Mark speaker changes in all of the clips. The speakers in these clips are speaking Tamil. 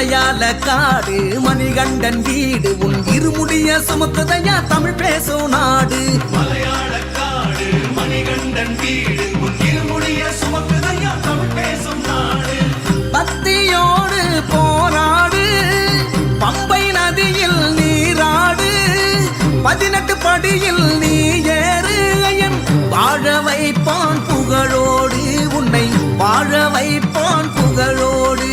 Speaker 1: மலையாள காடு மணிகண்டன் வீடு உன் இருமுடிய சுமக்குதையா தமிழ் பேசும் நாடு.
Speaker 2: மலையாள காடு மணிகண்டன் வீடு உன் இருமுடிய சுமக்குதையா தமிழ் பேசும் நாடு.
Speaker 1: பக்தியோடு போராடு பம்பை நதியில் நீராடு 18 படியில் நீ ஏறு ஐயன் வாழ வைப்பான் புகழோடு உன்னை வாழ வைப்பான் புகழோடு.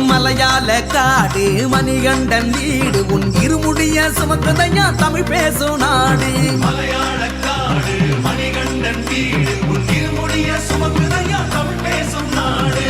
Speaker 1: மலையாள காடு மணிகண்டன் வீடு உன் இருமுடிய சுமக்குதையா தமிழ் பேசும் நாடு.
Speaker 2: மலையாள காடு மணிகண்டன் வீடு உன் இருமுடிய சுமக்குதையா தமிழ் பேசும் நாடு.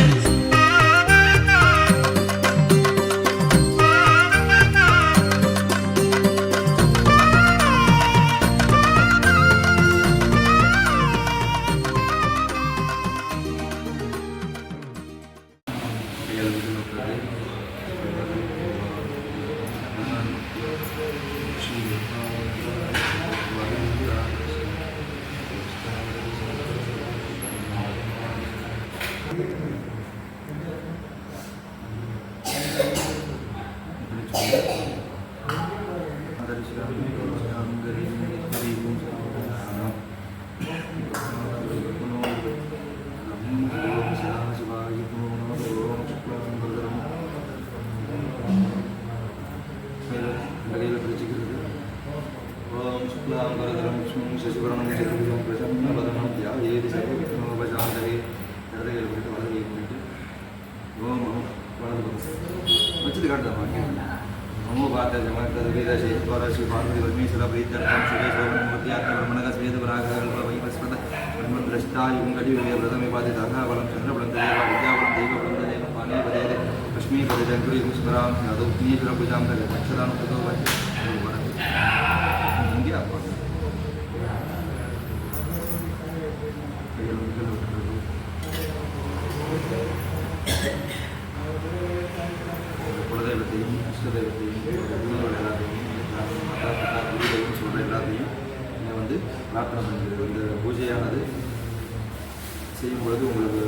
Speaker 2: नमो भारत जमात वेद शेतवार श्री पार्वती परमेश्वर प्रीत्यर्थम सुरेश मूर्ति आत्मनक स्वेद परागल्प वैवस्पत ब्रह्मद्रष्टा युगंगടി व्रतमे पादे दाना बलं चंद्र बलं देव विद्या बलं देव बलं देव पाने पदे लक्ष्मी पदे जंकुरी पुष्पराम यादव नीचर पूजाम करे अक्षरान पदो वच हिंदी आपको குலதெய்வத்தையும் இஷ்டதெய்வத்தையும் குருக்கள் எல்லாத்தையும் மாதா பிதா குரு தெய்வம் சொல்கிற எல்லாத்தையும் நீங்கள் வந்து பிரார்த்தனை பண்ணிக்கிறது. இந்த பூஜையானது செய்யும் பொழுது உங்களுக்கு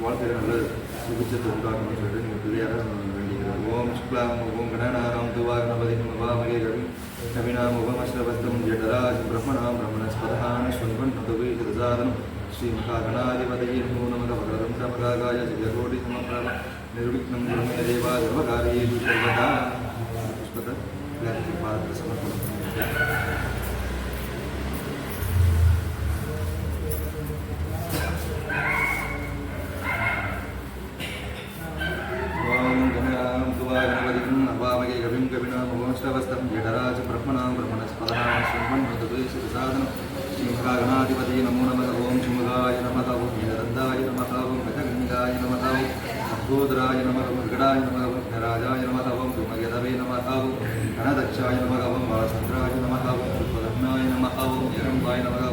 Speaker 2: வாழ்க்கையில் நல்ல சுபிச்சத்தை உண்டாக்கணும்னு சொல்லிட்டு நீங்கள் பிள்ளையார வேண்டிக்கிறது. ஓம் சுக்லாம் ஓம் கணநாராம் துவாகணபதி மகாமகே கவி கவினாம் உபமஸ்ரவஸ்தம் ஜடராஜ் பிரம்மணாம் பிரம்மணஸ்பதான ஸ்வன்பன் நதுவேதசாதனம் ஸ்ரீ மகாகணாதிபதையே நமோ நமக வகரம் சமகாகாய ஜெயகோடி சமப்பிரப निर्विघ्नं गुरुमे देवा सर्वकार्येषु सर्वदा पुष्पत व्याप्ति पात्र समर्पणम्. ओम गणराम तुवागणपतिं नवामगे कविं कविनां वंशवस्तं जडराज ब्रह्मणां ब्रह्मणस्पदां शृण्वन् श्रीमहागणाधिपतये नमो नमः. ओम शिवगाय नमः. ओम नीलकण्ठाय नमः. ओम गजगण्डाय नमः. गोद्राय नमः. गडाय नमः. राजाय नमः. धूमकेतवे नमः. गणदक्षाय नमः. वासन्द्राय नमः. पुष्पधन्नाय नमः. निरम्बाय नमः.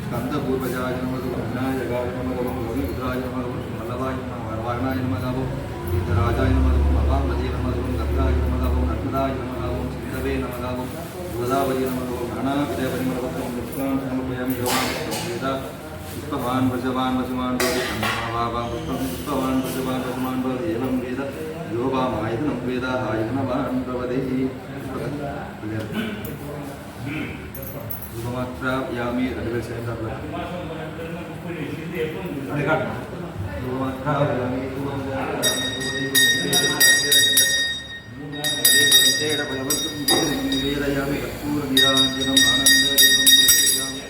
Speaker 2: स्कन्दपूर्वजाय नमः. विनायकाय नमः. रविरुद्राय नमः. मल्लवाय नमः. वारणाय नमः. गीतराजाय नमः. महामदे नमः. गंगाय नमः. नर्मदाय नमः. सिन्धवे नमः. गोदावरी नमः. नानाविधपरिमलवत्तं पुष्पान् समर्पयामि. पुष्पवान् वशवान् वशवान् भवति पुष्पवान् वशवान् वशवान् भवति एवं वेद यो वामायतनं वेद आयतनवान् भवति. धूपमात्रापयामि वेदयामि कर्पूरनिराञ्जनम् आनन्ददीपं प्रदर्शयामि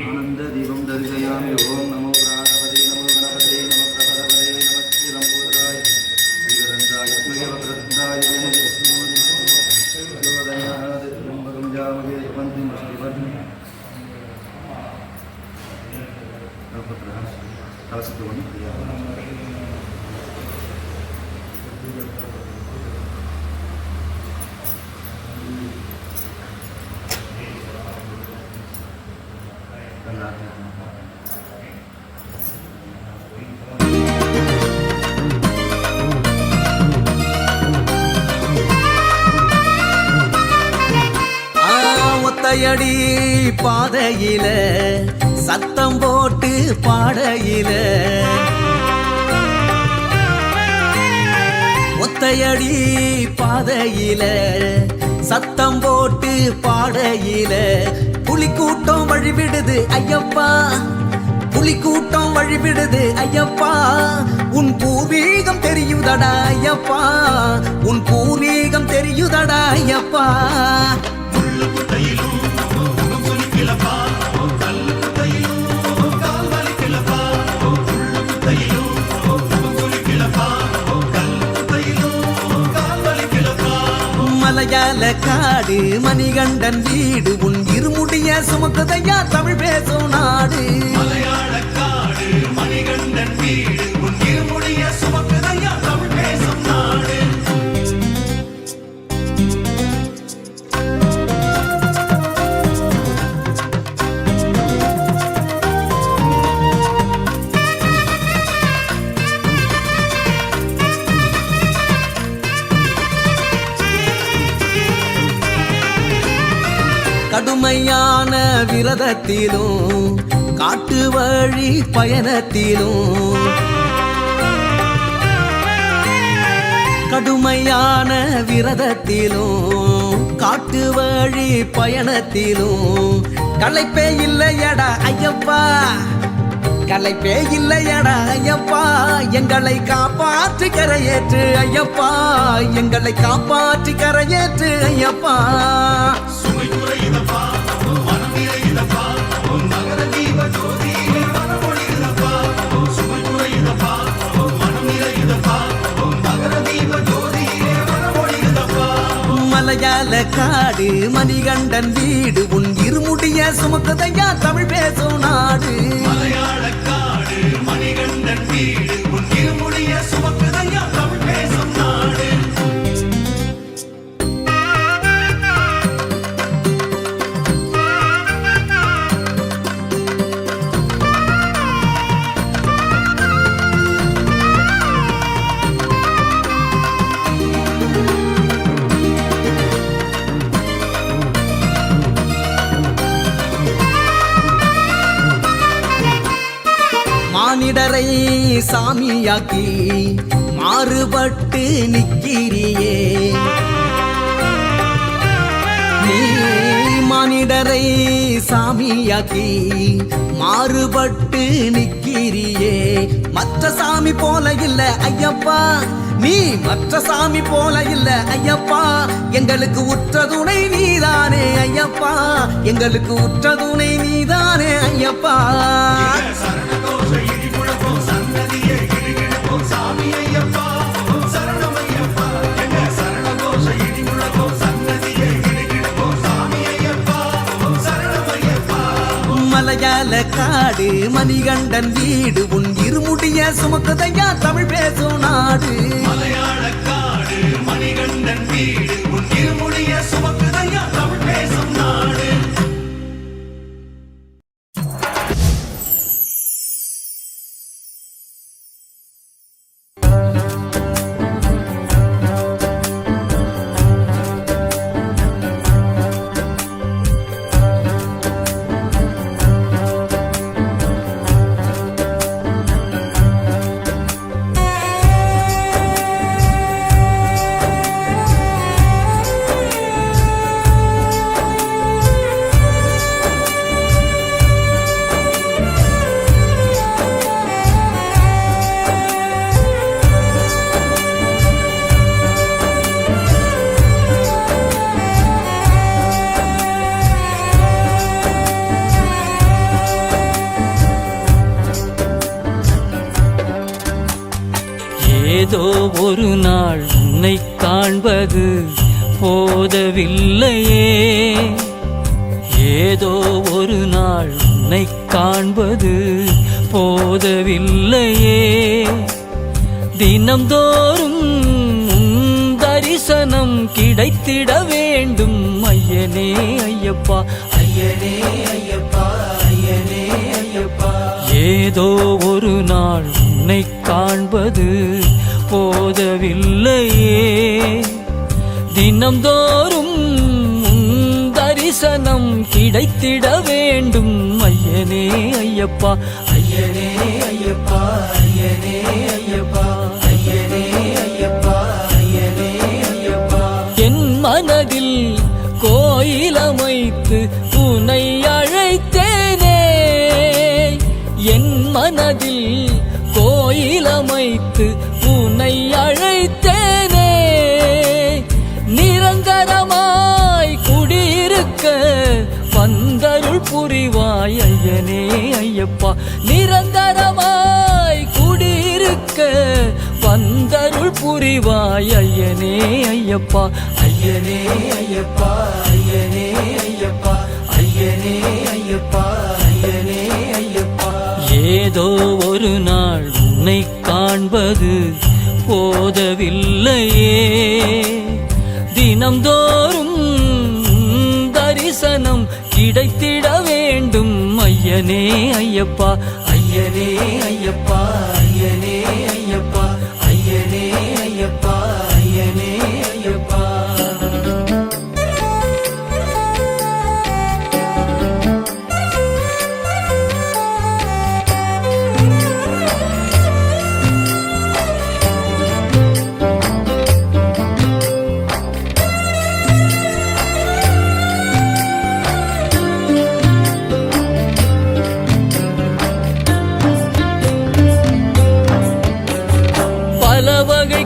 Speaker 2: आनंद दीपम दर्शयामि. ओम नमो प्राणपते नमो गणपते नमो प्रभवते नमस्ते लंबोदराय वीरदंताय स्मगे वक्रदंताय जोदयाद त्र्यंबकं जामहे वन्दिं श्रीवर्धि कलशत्वं
Speaker 1: ஒத்தையடி பாதையில சத்தம் போட்டு பாடையில ஒத்தையடி பாதையில சத்தம் போட்டு பாடையில புலிக்கூட்டம் வழிவிடுது ஐயப்பா, புலிக்கூட்டம் வழிவிடுது ஐயப்பா. உன் பூர்வீகம் தெரியுதடா ஐயப்பா, உன் பூர்வீகம் தெரியுதடா ஐயப்பா. மலையாள காடு மணிகண்டன் வீடு உன் இருமுடிய சுமக்குதையா தமிழ் பேசும் நாடு.
Speaker 3: மலையாள காடு மணிகண்டன் வீடு உன் இருமுடிய சுமக்குதையா தமிழ் பேசும் நாடு.
Speaker 1: கடுமையான விரதத்திலும் காட்டு வழி பயணத்திலும் கடுமையான விரதத்திலும் காட்டு வழி பயணத்திலும் களைப்பே இல்லையடா ஐயப்பா, களைப்பே இல்லையடா ஐயப்பா. எங்களை காப்பாற்றி கரையேற்று ஐயப்பா, எங்களை காப்பாற்றி கரையேற்று ஐயப்பா.
Speaker 3: சுமை குறையுதப்பா, மனம் நிறையுதப்பா, உன் மகர தீப ஜோதியிலே மனமொழியுதப்பா. சுமை குறையுதப்பா, மனம் நிறையுதப்பா, உன் மகர தீப ஜோதியிலே மனமொழியுதப்பா.
Speaker 1: மலையாள காடு மணிகண்டன் வீடு உன் இருமுடிய சுமக்குதையா தமிழ் பேசும் நாடு.
Speaker 3: மலையாள காடு மணிகண்டன் வீடு உன் இருமுடிய சுமக்குதையா தமிழ் பேசும் நாடு.
Speaker 1: மானிடரை சாமியாக்கி மாறுபட்டு நிக்கிறியே நீ, மானிடரை சாமியாக்கி மாறுபட்டு நிக்கிறியே. மற்ற சாமி போல இல்ல ஐயப்பா, நீ மற்ற சாமி போல இல்ல ஐயப்பா. எங்களுக்கு உற்ற துணை நீதானே ஐயப்பா, எங்களுக்கு உற்ற துணை நீதானே ஐயப்பா.
Speaker 3: சரணகோஷ இடி முழக்கம் சன்னதியே கிடுகிடுப்போம் சாமி ஐயப்பா, சரணம் ஐயப்பா. எங்க சரணகோஷ இடி முழக்கம் சன்னதியே கிடுகிடுப்போம் சாமி ஐயப்பா, சரணம் ஐயப்பா.
Speaker 1: மலையாள காடு மணிகண்டன் வீடு உன் இருமுடிய சுமக்குதையா தமிழ் பேசும் நாடு.
Speaker 3: மலையாள காடு மணிகண்டன் வீடு உன் இருமுடிய சுமக்குதையா தமிழ் பேசும் நாடு.
Speaker 4: ஏதோ ஒரு நாள் உன்னை காண்பது போதவில்லையே, ஏதோ ஒரு நாள் உன்னை காண்பது போதவில்லையே. தினம்தோறும் உன் தரிசனம் கிடைத்திட வேண்டும் ஐயனே ஐயப்பா, ஐயனே ஐயப்பா, ஐயனே ஐயப்பா. ஏதோ ஒரு நாள் உன்னை காண்பது போதவில்லையே, தினம்தோறும் உன் தரிசனம் கிடைத்திட வேண்டும் ஐயனே ஐயப்பா ஐயனே ஐயப்பா ஐயனே ஐயப்பா ஐயனே ஐயப்பா ஐயனே ஐயப்பா என் மனதில் கோயிலமைத்து உன்னை அழைத்தேனே என் மனதில் கோயிலமைத்து உன்னை அழைத்தேனே நிரந்தரமாய் குடியிருக்க வந்தருள் புரிவாய் ஐயனே ஐயப்பா நிரந்தரமாய் குடியிருக்க வந்தருள் புரிவாய் ஐயனே ஐயப்பா ஐயனே ஐயப்பா ஐயனே ஐயப்பா ஐயனே ஐயப்பா ஐயனே ஐயப்பா ஏதோ ஒரு நாள் உன்னை காண்பது போதவில்லையே தினம்தோறும் தரிசனம் கிடைத்திட வேண்டும் ஐயனே ஐயப்பா ஐயனே ஐயப்பா ஐயனே ஐயப்பா ஐயனே ஐயப்பா ஐயனே ஐயப்பா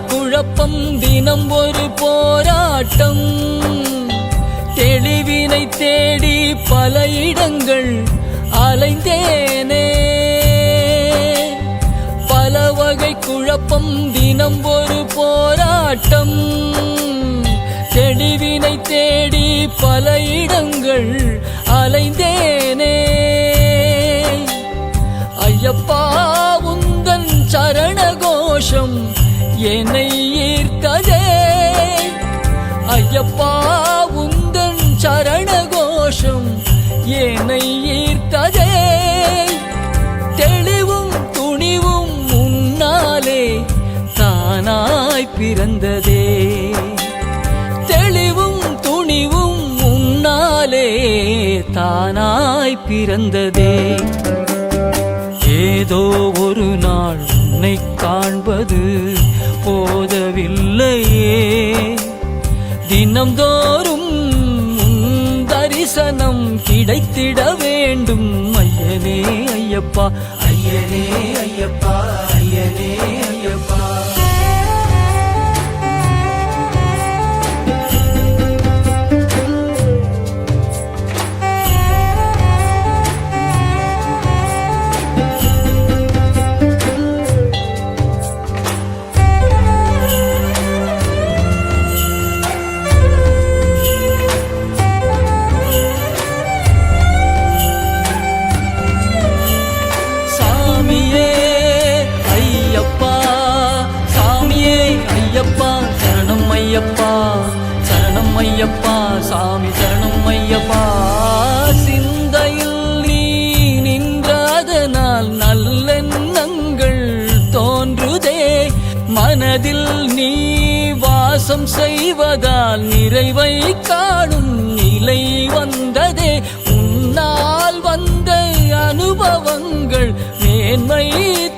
Speaker 4: குழப்பம் தினம் ஒரு போராட்டம் தெளிவினை தேடி பல இடங்கள் அலைந்தேனே பல வகை குழப்பம் தினம் ஒரு போராட்டம் தெளிவினை தேடி பல இடங்கள் அலைந்தேனே ஐயப்பா உந்தன் சரண கோஷம் என்னை ஈர்த்ததே ஐயப்பா உந்தன் சரண கோஷம் என்னை ஈர்த்ததே தெளிவும் துணிவும் முன்னாலே தானாய் பிறந்ததே தெளிவும் துணிவும் முன்னாலே தானாய் பிறந்ததே ஏதோ ஒரு நாள் உன்னை காண்பது போதவில்லையே தினம்தோறும் தரிசனம் கிடைத்திட வேண்டும் ஐயனே ஐயப்பா ஐயனே ஐயப்பா ஐயனே ஐயப்பா ஐயப்பா சரணம் ஐயப்பா சாமி சரணம் ஐயப்பா சிந்தையில் நீ நின்றதனால் நல்லெண்ணங்கள் தோன்றுதே மனதில் நீ வாசம் செய்வதால் நிறைவை காணும் நிலை வந்ததே உன்னால் வந்த அனுபவங்கள் மேன்மை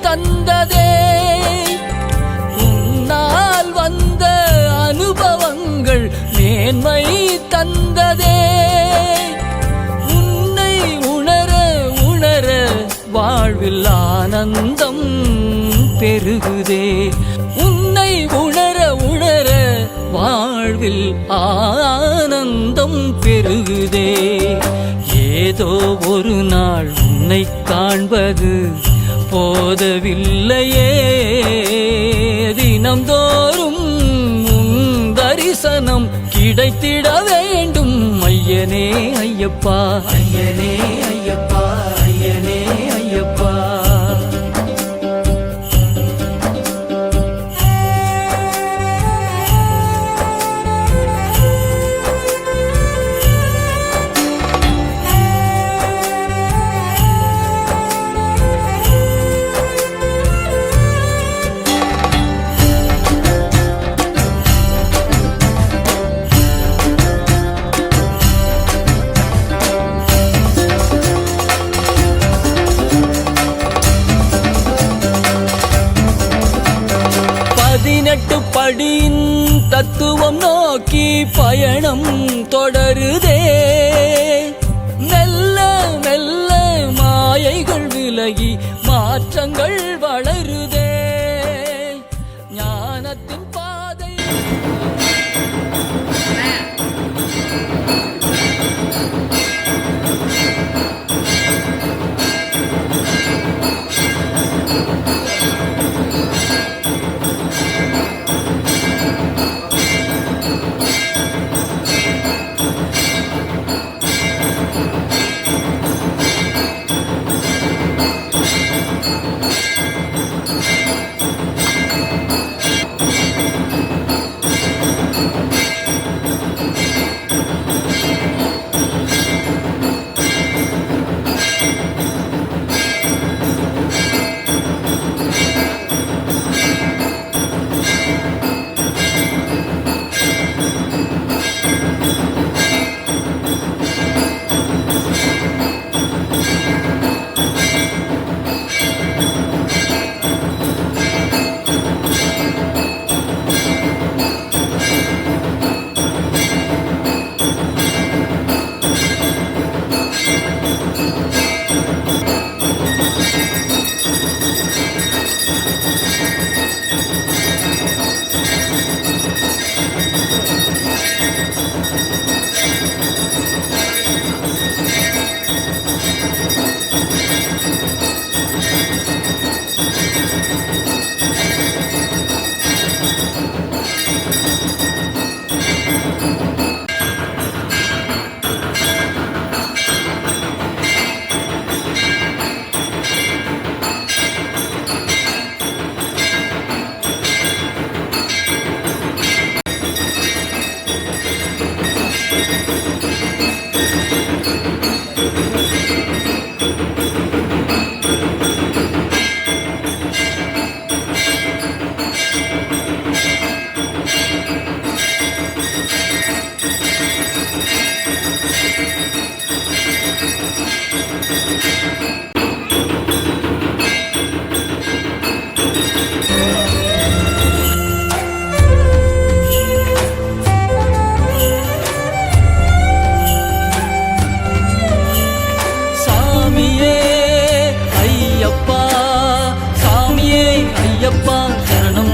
Speaker 4: தந்ததே உன்னால் வந்த அனுபவங்கள் மேன்மை தந்ததே உன்னை உணர உணர வாழ்வில் ஆனந்தம் பெருகுதே உன்னை உணர உணர வாழ்வில் ஆனந்தம் பெருகுதே ஏதோ ஒரு நாள் உன்னை காண்பது போதவில்லையே தினம்தோறும் தரிசனம் கிடைத்திட வேண்டும் ஐயனே ஐயப்பா ஐயனே ஐயப்பா ஐயனே ஐயப்பா படியின் தத்துவம் நோக்கி பயணம் தொடருதே. மெல்ல மெல்ல மாயைகள் விலகி மாற்றங்கள் வளருதே. ஞானத்தின் பாதை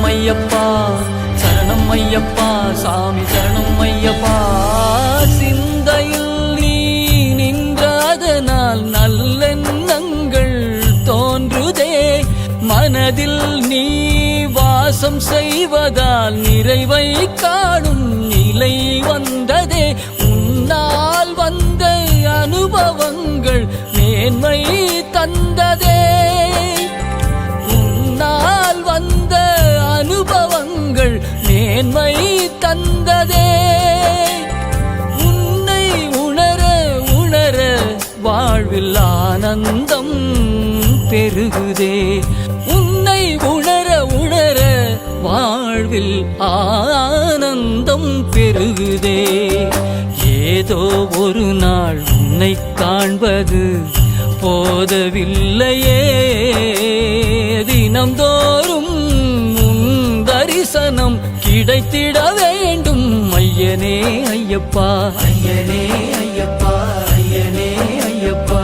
Speaker 4: ஐயப்பா சரணம் ஐயப்பா சாமி சரணம் ஐயப்பா. சிந்தையில் நீ நின்றதனால் நல்லெண்ணங்கள் தோன்றுதே. மனதில் நீ வாசம் செய்வதால் நிறைவை காணும் நிலை வந்ததே. உன்னால் வந்த அனுபவங்கள் மேன்மை தந்ததே. உன்னால் வந்த அனுபவங்கள் மேன்மை தந்ததே. உன்னை உணர உணர வாழ்வில் ஆனந்தம் பெருகுதே. உன்னை உணர உணர வாழ்வில் ஆனந்தம் பெருகுதே. ஏதோ ஒரு நாள் உன்னை காண்பது போதவில்லையே. தினம்தோறும் உன் தரிசனம் கிடைத்திட வேண்டும். ஐயனே ஐயப்பா ஐயனே ஐயப்பா ஐயனே ஐயப்பா.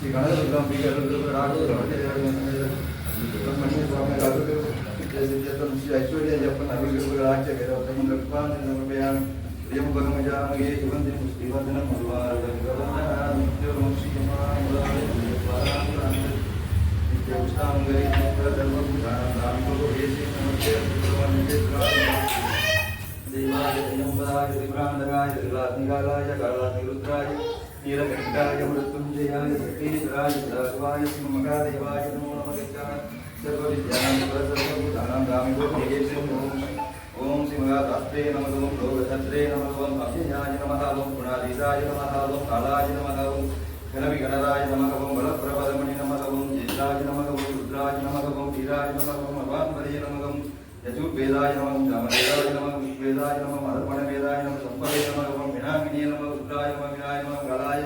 Speaker 2: ஸ்ரீ கனகதுர்காம்பிகை சுப்பிரமணிய சுவாமி சித்தியத்தம் ஸ்ரீ ஐஸ்வர்யப்பன் அருள்கிருபராட்ச வேதோத்தமம் கற்பான் பிரியம் பரமஜாமகே சுகந்தி புஷ்டிவர்தனம் நீலகண்டாய மிருத்யுஞ்சயாய சக்தீஸ்வராய சதாசிவாய மகாதேவாய நமோ நமः सर्वविद्यानां सर्वभूतानां गामिभो ओम श्री महाशास्त्रे नमः ओम लोकशास्त्रे नमः ओम अभ्ययाय नमः ओम गुणाधीशाय नमः ओम कालाय नमः ओम गणविगणराय नमः ओम बलप्रबलमणि नमः ओम ज्येष्ठाय नमः ओम रुद्राय नमः ओम वीराय नमः ओम अवान्वरे नमः ओम यजुर्वेदाय नमः ओम जामवेदाय नमः ओम वेदाय नमः अधर्मणवेदाय नमः संपवे नमः ओम विनागिने नमः रुद्राय नमः विनाय नमः कालाय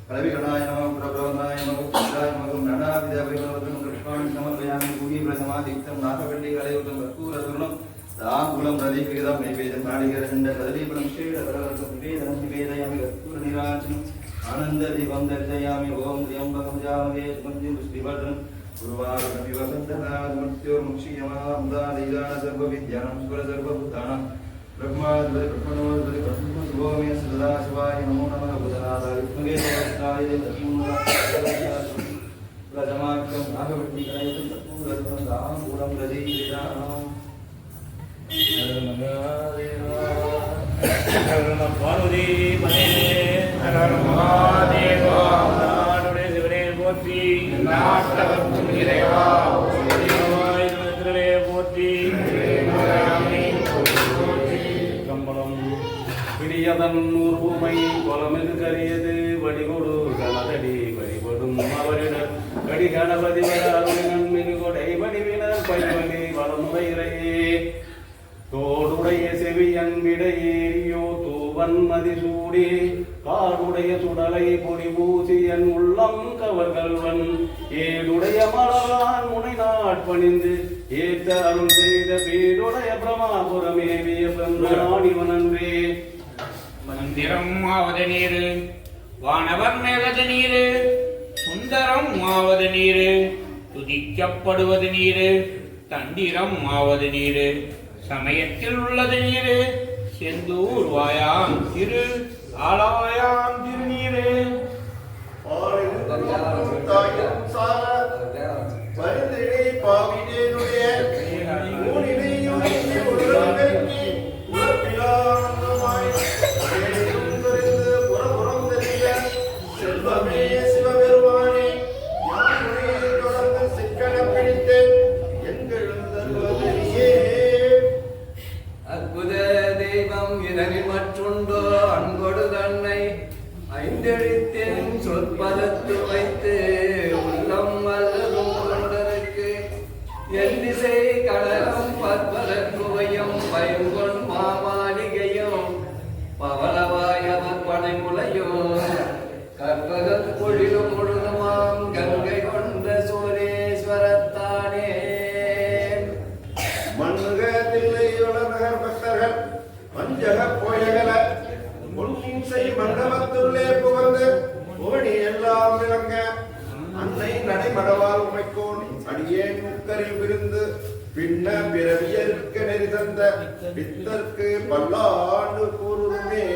Speaker 2: कलविगणाय नमः प्रबलनाय नमः पुत्राय नमः ओम नानाविधवैभवं कृष्णान् समर्पयामि भूमि प्रसमादिक्तं नागवल्ली कलयुगं कर्पूरतुर्णं ताम्बूलं नदीकृतं नैवेद्यं नारिकेलखण्ड कदलीफलं श्रीरकरवर्गं निवेदनं निवेदयामि कर्पूरनीराजनम् आनन्ददीपं दर्शयामि ओम त्र्यम्बकं जामहे सुगन्धिं पुष्टिवर्धनं गुरुवारकमिव वसन्तनाथ मृत्योर्मुक्षीयमामुदादीदान सर्वविद्यानां स्वरसर्वभूतानां ब्रह्मादिपति ब्रह्मणोदिपति ब्रह्मोमे सदाशिवाय नमो नमः बुधनाथाय विष्णुवेदाय प्रजमाख्यं नागवल्लीकलयुगं कर्पूरतुर्णं ताम्बूलं नदीकृतं
Speaker 5: பார்வதி பதே ஹர மகாதேவா நாடுடைய சிவனே போற்றி நாட்டவர்க்கும் இறைவா போற்றி கம்பளம் பிடியதன் உருமை கொலமிகு கரியது வடிகொடு கலதடி வழிபடும் அவரிடம் கடி கணபதி மிகு கொடை வடிவினர் பைவலி வளமுறையிறையே தோடுடைய செவியன் விடையேறியோ தூவன் மதிசூடி காடுடைய சுடலை பொடி பூசியன் உள்ளம் கவர்கள்வன் ஏடுடைய மலரான் முனை நாட்பணிந்து ஏற்ற அருள் செய்த பேருடைய பிரமாபுரமேவிய பிரம்மராணிவனன்றே
Speaker 6: மந்திரம் ஆவது நீரு வானவர் மேலது நீரு சுந்தரம் ஆவது நீரு துதிக்கப்படுவது நீரு தண்டிரம் ஆவது நீரு சமயத்தில் உள்ளது நீரு செந்தூர் வாயாம் திரு ஆலாயாம் திருநீரு
Speaker 1: அற்புத தெய்வம் இதனில் மற்றுண்டோ அன்பொடு தன்னை ஐந்தெழுத்தின் சொற்பதத்து வைத்து உள்ளம் வல்லதும் கொண்டதற்கு என் திசை கடலம் பற்பதற்குவையும் பயங்கொன் மாமாளிகையும் பவளவாயவர் பனைமுலையும் கற்பகப் பொழிலும் முழுதுமாம் கங்கை கொண்ட சோரேஸ்வரத்தானே
Speaker 7: மண்ணுகத்தில்லையுலநகர் பக்தர்கள் மஞ்சக போயகல முன்னிசை மண்டபத்துள்ளே புகழ்ந்து ஓடி எல்லாம் விளங்க அன்னை நடைமடவால் உமைக்கோன் அடியேன் முக்கரில் விருந்து பின்ன பிறவியற்க நெறி தந்த பித்தற்கு பல்லாண்டு கூறுமே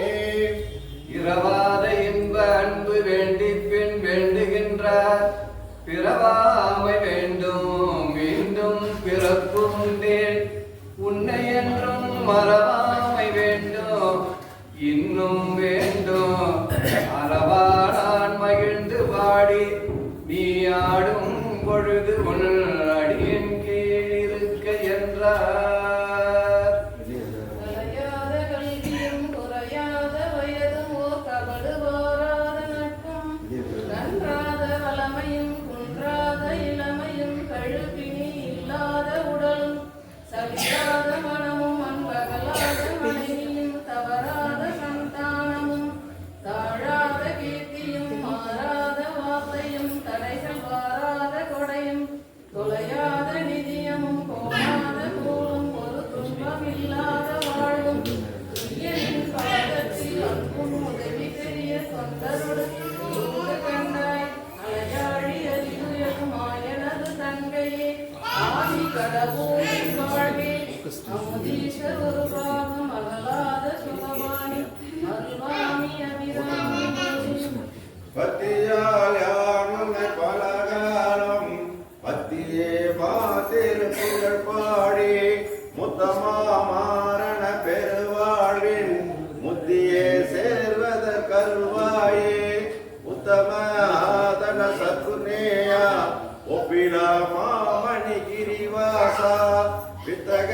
Speaker 1: இரவாத இன்ப அன்பு வேண்டி பின் வேண்டுகின்றார் பிறவாமை வேண்டும் மீண்டும் பிறப்பு உண்டேன் உன்னை என்றும் மறவாமை வேண்டும் இன்னும் வேண்டும் அறவாடான் மகிழ்ந்து பாடி நீ ஆடும் பொழுது உன் அடியின் கீழ் இருக்க என்றார்.
Speaker 8: கலையாத கல்வியும் குறையாத வயதும் ஓர் கபடு போராத நட்பும் கன்றாத வளமையும் குன்றாத இளமையும் கழுப்பினி இல்லாத உடலும் சலியாத மனமும் அன்பகலாத மனைவியும் தவறாத சந்தானமும்
Speaker 7: பத்தியால் யான் உன்னை பலகாலம் பத்தியே மாத்திரு புகழ் பாடி முத்தமா மாரண பெருவாழ்வின் முத்தியே சேர்வத கருவாயே உத்தம ஆதன சத்குநேயா ஒப்பிலா மாமணி கிரிவாசா வித்தக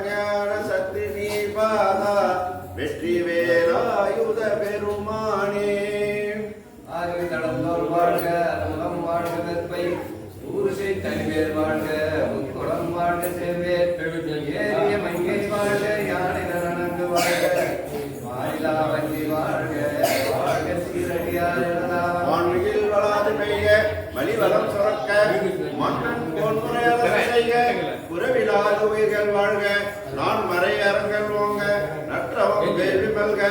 Speaker 7: ஞான சக்தி நீபாதா வெற்றி வேலாயுத பெருமானே
Speaker 2: ஆகவே தடந்தோர் வாழ்க அருளம் வாழ்க வெற்பை ஊருசை தனிவேர் வாழ்க முக்குளம் வாழ்க செவ்வேர் ஏறிய மங்கை வாழ்க யானை நனங்கு வாழ்க மாயிலா வஞ்சி வாழ்க வாழ்க சீரடியார்
Speaker 7: வான்மிகில் வளாது பெய்க மலிவலம் சுரக்க மன்னன் பொன்முறையாளர் செய்க குறவிலாத உயிர்கள் வாழ்க நான் மறை அரங்கல் ஓங்க நற்றவம் வேள்வி மல்க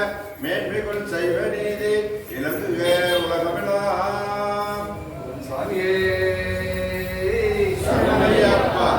Speaker 7: மேன்மைகள் செய்வ நீதி இலங்குக உலகமெல்லாம்
Speaker 2: சுவாமியே
Speaker 7: சரணமையப்பா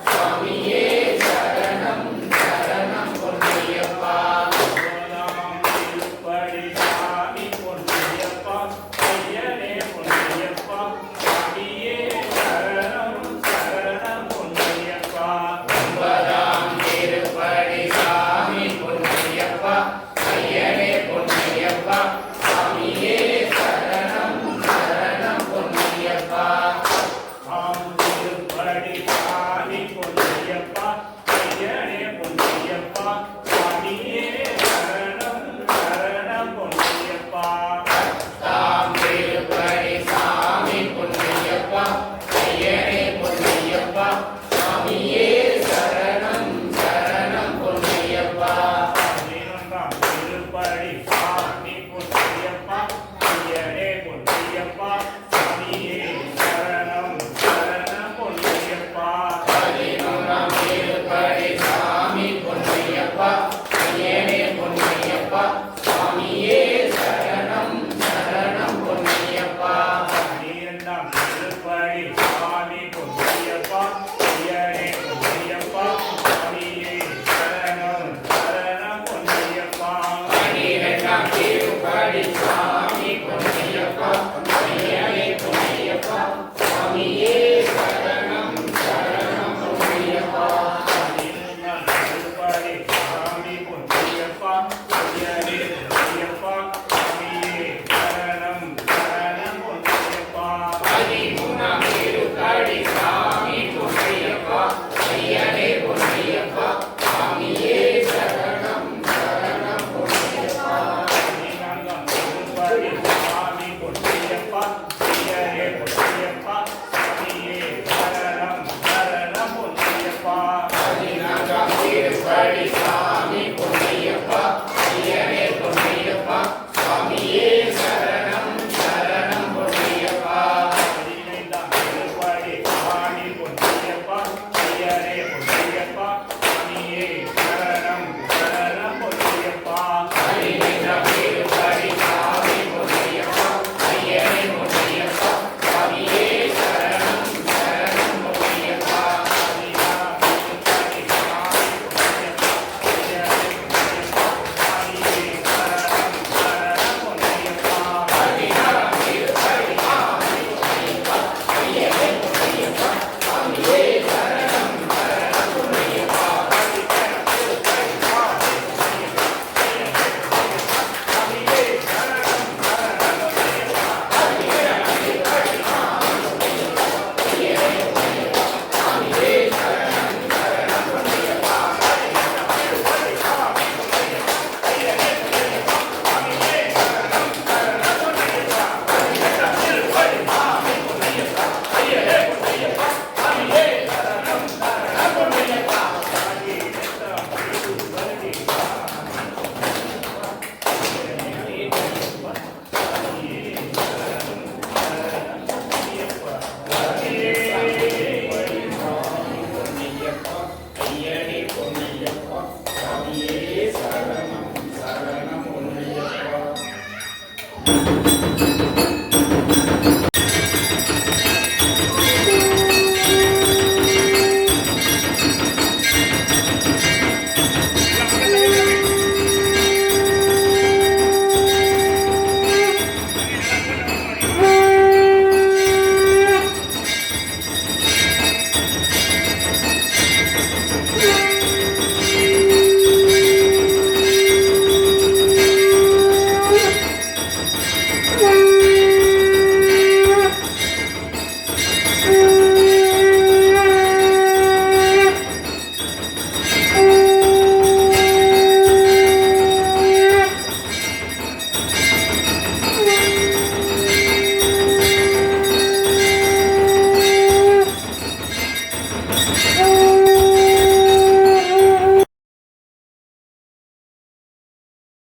Speaker 6: சுவாமியே